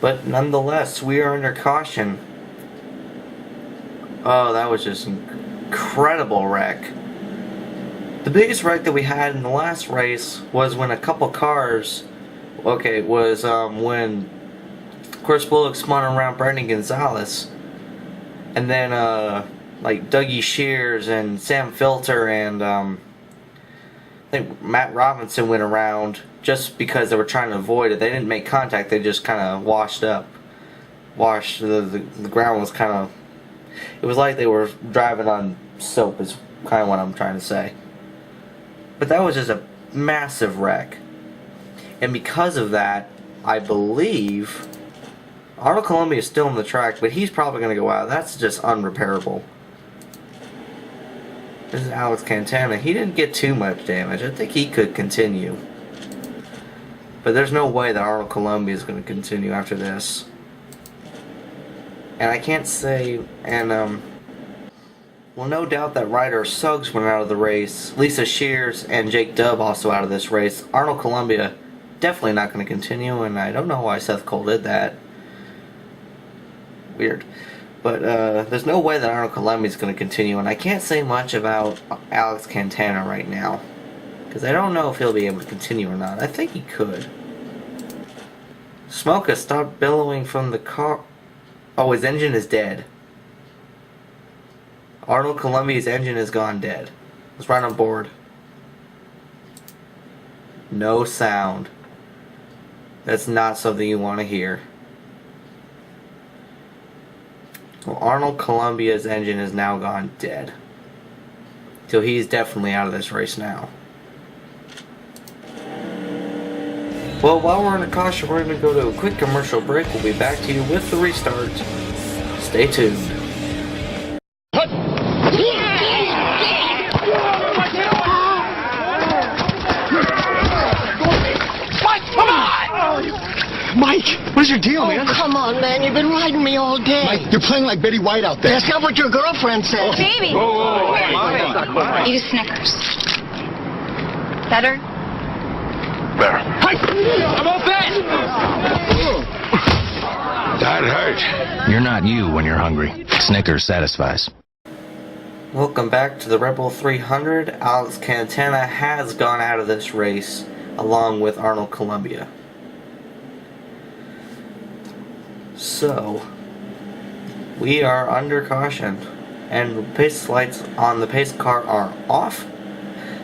But nonetheless, we are under caution. Oh, that was just an incredible wreck. The biggest wreck that we had in the last race was when a couple cars, when Chris Bullock spun around Brandon Gonzalez, and then like Dougie Shears and Sam Filter and I think Matt Robinson went around just because they were trying to avoid it. They didn't make contact, they just kind of washed up. The ground was kind of, it was like they were driving on soap is kind of what I'm trying to say. But that was just a massive wreck. And because of that, I believe Arnold Columbia is still on the track, but he's probably going to go out. That's just unrepairable. This is Alex Cantana. He didn't get too much damage. I think he could continue. But there's no way that Arnold Columbia is going to continue after this. And I can't say, well, no doubt that Ryder Suggs went out of the race. Lisa Shears and Jake Dubb also out of this race. Arnold Columbia definitely not going to continue, and I don't know why Seth Cole did that. Weird. But there's no way that Arnold Columbia is going to continue, and I can't say much about Alex Cantana right now, because I don't know if he'll be able to continue or not. I think he could. Smoka stopped billowing from the car. Oh, his engine is dead. Arnold Columbia's engine is gone dead. Let's ride on board. No sound. That's not something you want to hear. Well, Arnold Columbia's engine is now gone dead. So he's definitely out of this race now. Well, while we're under caution, we're going to go to a quick commercial break. We'll be back to you with the restart. Stay tuned. Mike, what is your deal, man? Oh, come on, man. You've been riding me all day. Mike, you're playing like Betty White out there. That's not what your girlfriend said. Baby. Eat a Snickers. Better? Better. Hey, I'm all set. That hurt. You're not you when you're hungry. Snickers satisfies. Welcome back to the Red Bull 300. Alex Cantana has gone out of this race along with Arnold Columbia. So, we are under caution, and the pace lights on the pace car are off,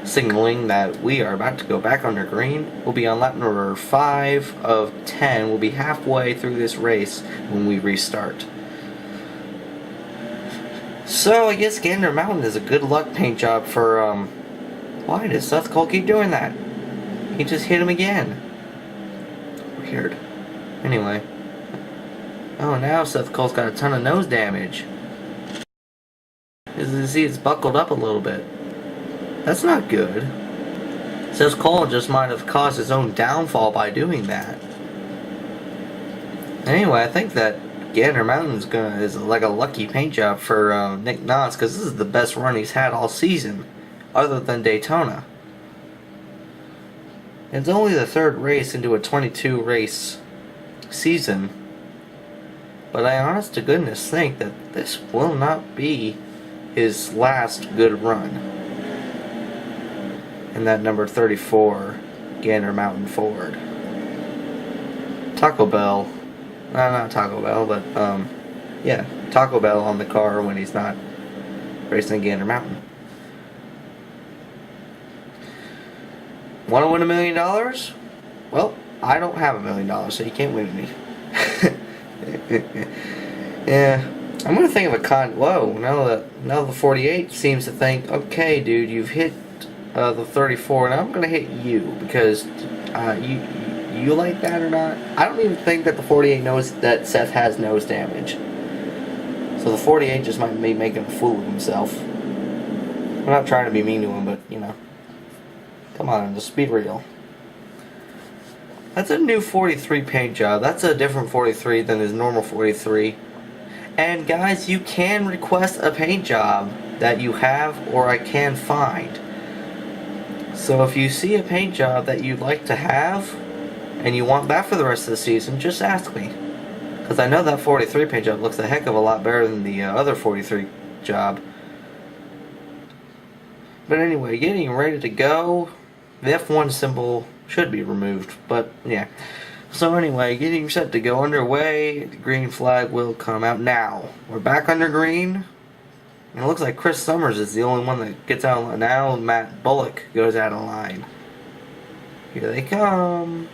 signaling that we are about to go back under green. We'll be on lap number 5 of 10. We'll be halfway through this race when we restart. So, I guess Gander Mountain is a good luck paint job for, why does Seth Cole keep doing that? He just hit him again. Weird. Anyway. Oh, now Seth Cole's got a ton of nose damage. As you see, it's buckled up a little bit. That's not good. Seth Cole just might have caused his own downfall by doing that. Anyway, I think that Gander Mountain is like a lucky paint job for Nick Nance, because this is the best run he's had all season, other than Daytona. It's only the 3rd race into a 22 race season. But I honest to goodness think that this will not be his last good run. In that number 34 Gander Mountain Ford. Taco Bell. Not Taco Bell, but yeah, Taco Bell on the car when he's not racing Gander Mountain. Want to win $1 million? Well, I don't have $1 million, so you can't win any. Yeah, I'm gonna think of a whoa, now the 48 seems to think, okay, dude, you've hit the 34, and I'm gonna hit you because you like that or not? I don't even think that the 48 knows that Seth has nose damage. So the 48 just might be making a fool of himself. I'm not trying to be mean to him, but you know, come on, just be real. That's a new 43 paint job. That's a different 43 than his normal 43. And guys, you can request a paint job that you have or I can find. So if you see a paint job that you'd like to have and you want that for the rest of the season, just ask me. Because I know that 43 paint job looks a heck of a lot better than the other 43 job. But anyway, getting ready to go. The F1 symbol should be removed, but yeah. So anyway, getting set to go underway. The green flag will come out now. We're back under green. And it looks like Chris Summers is the only one that gets out of line. Now Matt Bullock goes out of line. Here they come.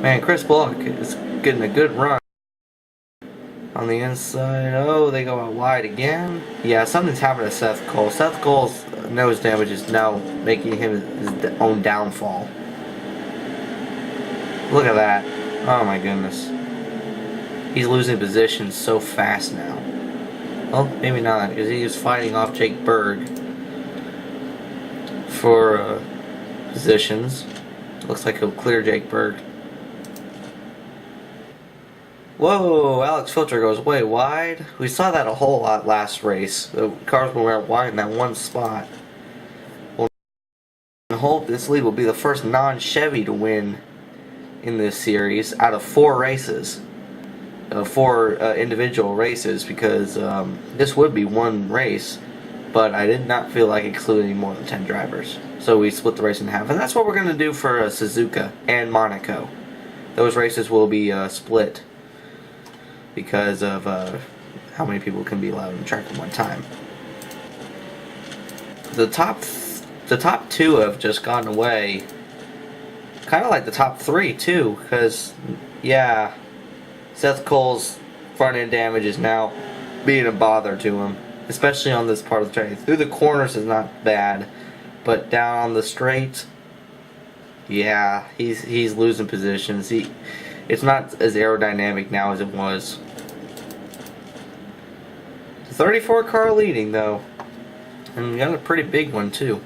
Man, Chris Bullock is getting a good run. On the inside, oh, they go out wide again. Yeah, something's happened to Seth Cole. Seth Cole's nose damage is now making him his own downfall. Look at that. Oh my goodness. He's losing position so fast now. Well, maybe not, because he was fighting off Jake Berg for positions. Looks like he'll clear Jake Berg. Whoa, Alex Filter goes way wide. We saw that a whole lot last race. The cars were wide in that one spot. Well, I hope this lead will be the first non-Chevy to win in this series out of 4 races. 4 individual races, because this would be one race, but I did not feel like excluding more than 10 drivers. So we split the race in half, and that's what we're going to do for Suzuka and Monaco. Those races will be split because of how many people can be allowed on the track at one time. The top 2 have just gone away. Kind of like the top 3 too, because yeah, Seth Cole's front end damage is now being a bother to him, especially on this part of the track. Through the corners is not bad, but down on the straight, yeah, he's losing positions. It's not as aerodynamic now as it was. The 34 car leading though, and we got a pretty big one too.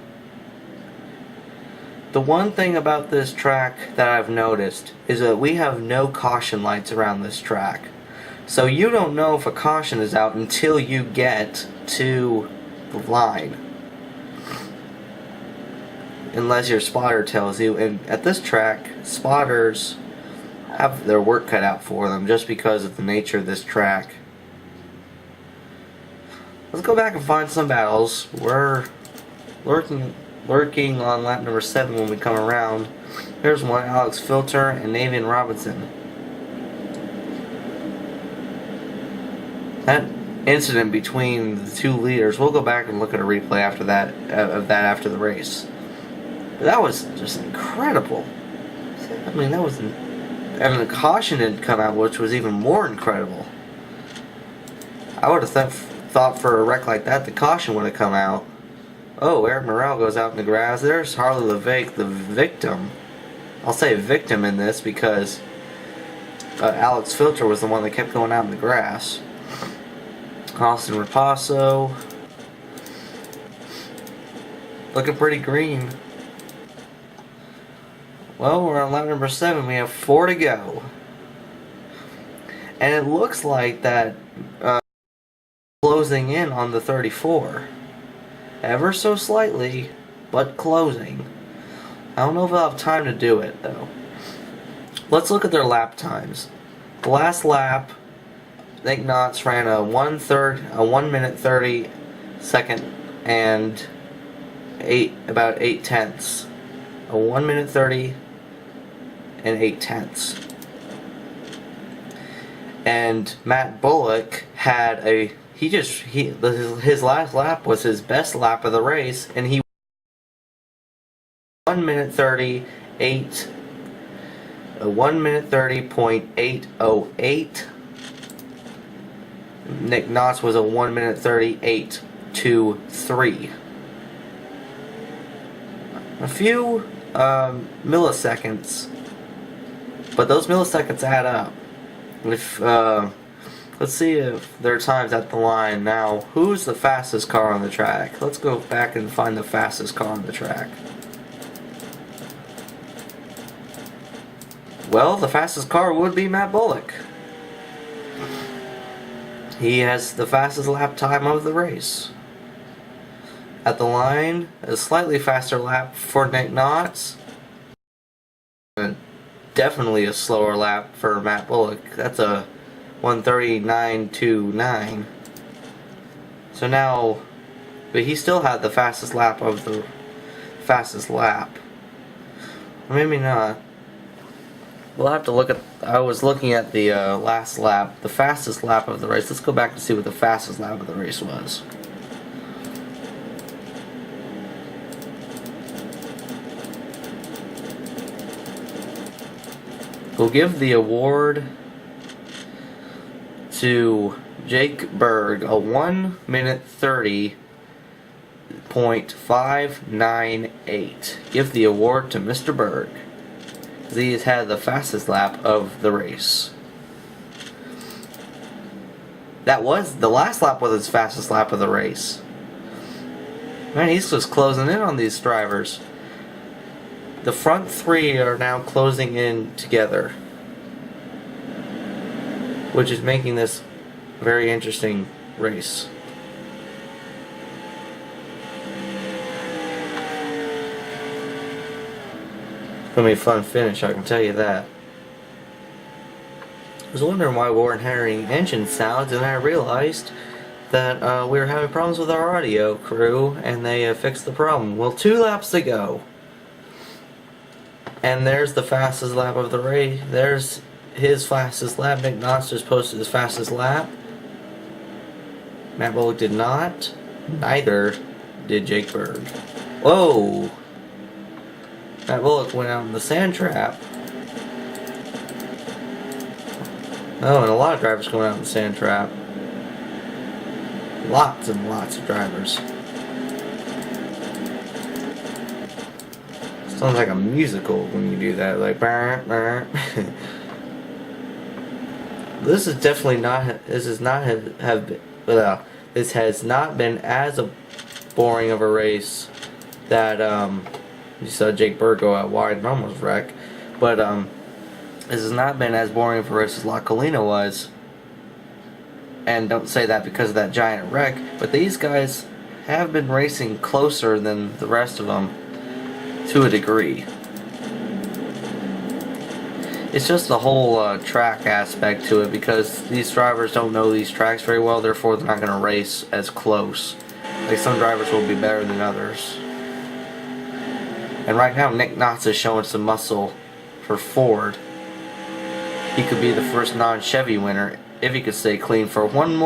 The one thing about this track that I've noticed is that we have no caution lights around this track. So you don't know if a caution is out until you get to the line. Unless your spotter tells you. And at this track, spotters have their work cut out for them just because of the nature of this track. Let's go back and find some battles. We're lurking on lap number 7 when we come around. Here's one, Alex Filter and Navian Robinson. That incident between the 2 leaders, we'll go back and look at a replay after that, after the race. That was just incredible. I mean, that was, and the caution had come out, which was even more incredible. I would have thought for a wreck like that, the caution would have come out. Oh, Eric Morel goes out in the grass. There's Harley LeVake, the victim. I'll say victim in this because Alex Filter was the one that kept going out in the grass. Austin Rapasso. Looking pretty green. Well, we're on lap number 7. We have 4 to go. And it looks like that closing in on the 34. Ever so slightly, but closing. I don't know if I'll have time to do it, though. Let's look at their lap times. The last lap, Nick Knotts ran a 1 minute 30 second and about 8 tenths. A 1 minute 30 and 8 tenths. And Matt Bullock had his last lap was his best lap of the race, and he 1 minute 38, a 1 minute 30.808. Nick Knotts was a 1 minute 38.23. A few milliseconds, but those milliseconds add up. If let's see if there are times at the line. Now, who's the fastest car on the track? Let's go back and find the fastest car on the track. Well, the fastest car would be Matt Bullock. He has the fastest lap time of the race. At the line, a slightly faster lap for Nick Knotts. definitely a slower lap for Matt Bullock. That's a 1:39.29. So now, but he still had the fastest lap of the fastest lap. Or maybe not. We'll have to look at. I was looking at the last lap, the fastest lap of the race. Let's go back and see what the fastest lap of the race was. We'll give the award to Jake Berg, a 1:30.598. Give the award to Mr. Berg. He has had the fastest lap of the race. That was the last lap was his fastest lap of the race. Man, he's just closing in on these drivers. The front three are now closing in together, which is making this a very interesting race. It's going to be a fun finish, I can tell you that. I was wondering why we weren't hearing engine sounds, and I realized that we were having problems with our audio crew, and they fixed the problem. Well, 2 laps to go. And there's the fastest lap of the race. There's his fastest lap. Nick Noster's posted his fastest lap. Matt Bullock did not. Neither did Jake Berg. Whoa! Matt Bullock went out in the sand trap. Oh, and a lot of drivers going out in the sand trap. Lots and lots of drivers. Sounds like a musical when you do that, like burr, burr. This is definitely not. This is not have been. This has not been as boring of a race that you saw Jake Berg go out wide and almost wreck, but this has not been as boring of a race as La Colina was. And don't say that because of that giant wreck, but these guys have been racing closer than the rest of them. To a degree. It's just the whole track aspect to it, because these drivers don't know these tracks very well, therefore they're not going to race as close. Like, some drivers will be better than others. And right now Nick Knotts is showing some muscle for Ford. He could be the first non-Chevy winner if he could stay clean for one more